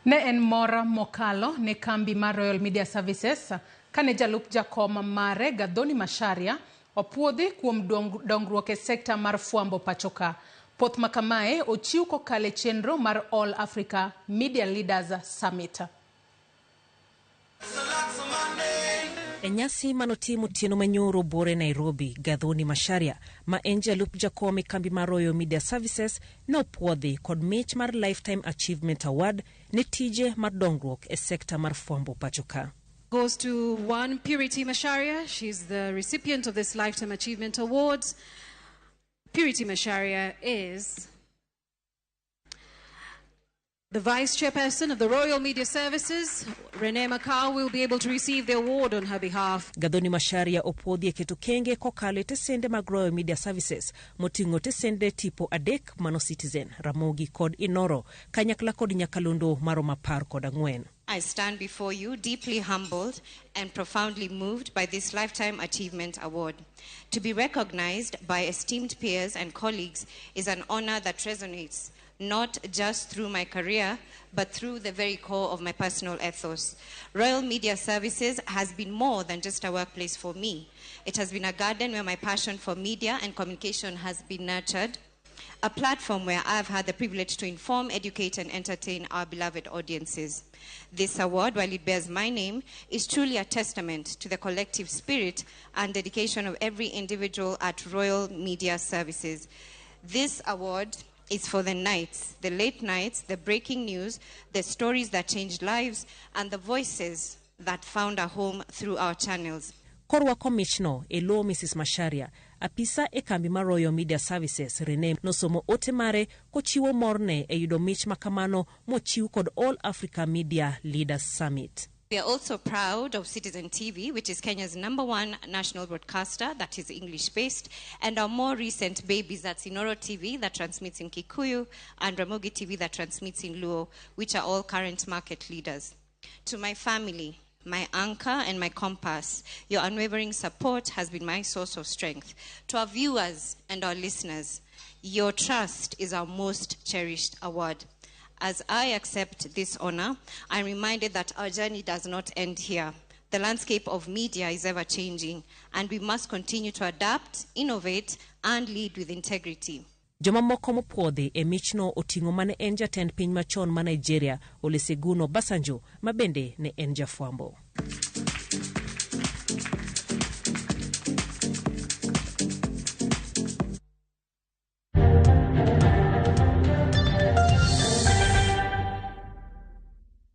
Ne en mora mokalo ne kambi mar Royal Media Services kane jalup jakom mare Gathoni Macharia opuodhi kuom dongruok e sekta mar fwambo pachoka. Poth makamae ochiw kokale chenro mar All Africa Media Leaders Summit. E nyasi manotimo tieno manyoro bore Nairobi, Gathoni Macharia, ma en jalup jakom e kambi mar Royal Media Services, ne opuodhi kod mich mar Lifetime Achievement Award ne tije mar dongruok e sekta mar fwambo pachoka. Goes to one Purity Macharia. She's the recipient of this Lifetime Achievement Awards. Purity Macharia is the Vice Chairperson of the Royal Media Services. Renee Macau will be able to receive the award on her behalf. Gathoni Macharia opuodhi keto kenge kokale tesende mag Royal Media Services motingo tesende tipo adek mano Citizen, Ramogi kod Inoro, kanyakla kod nyakalondo maroma par kod ang'wen. I stand before you deeply humbled and profoundly moved by this Lifetime Achievement Award. To be recognized by esteemed peers and colleagues is an honor that resonates not just through my career, but through the very core of my personal ethos. Royal Media Services has been more than just a workplace for me. It has been a garden where my passion for media and communication has been nurtured, a platform where I've had the privilege to inform, educate, and entertain our beloved audiences. This award, while it bears my name, is truly a testament to the collective spirit and dedication of every individual at Royal Media Services. This award is for the nights, the late nights, the breaking news, the stories that changed lives, and the voices that found a home through our channels. Korwa Commissioner Elo Mrs. Macharia, apisa e kambi mar Royal Media Services Renee nosomo ote mare kochiwo morne e yudo mich makamano mochiw kod All Africa Media Leaders Summit. We are also proud of Citizen TV, which is Kenya's #1 national broadcaster that is English-based, and our more recent babies, that's Inoro TV that transmits in Kikuyu, and Ramogi TV that transmits in Luo, which are all current market leaders. To my family, my anchor and my compass, your unwavering support has been my source of strength. To our viewers and our listeners, your trust is our most cherished award. As I accept this honor, I'm reminded that our journey does not end here. The landscape of media is ever changing, and we must continue to adapt, innovate, and lead with integrity. Joma moko mopuodhi e michno oting'o mane en jatend piny machon ma Nigeria Olusegun Obasanjo, mabende ne en jafwambo.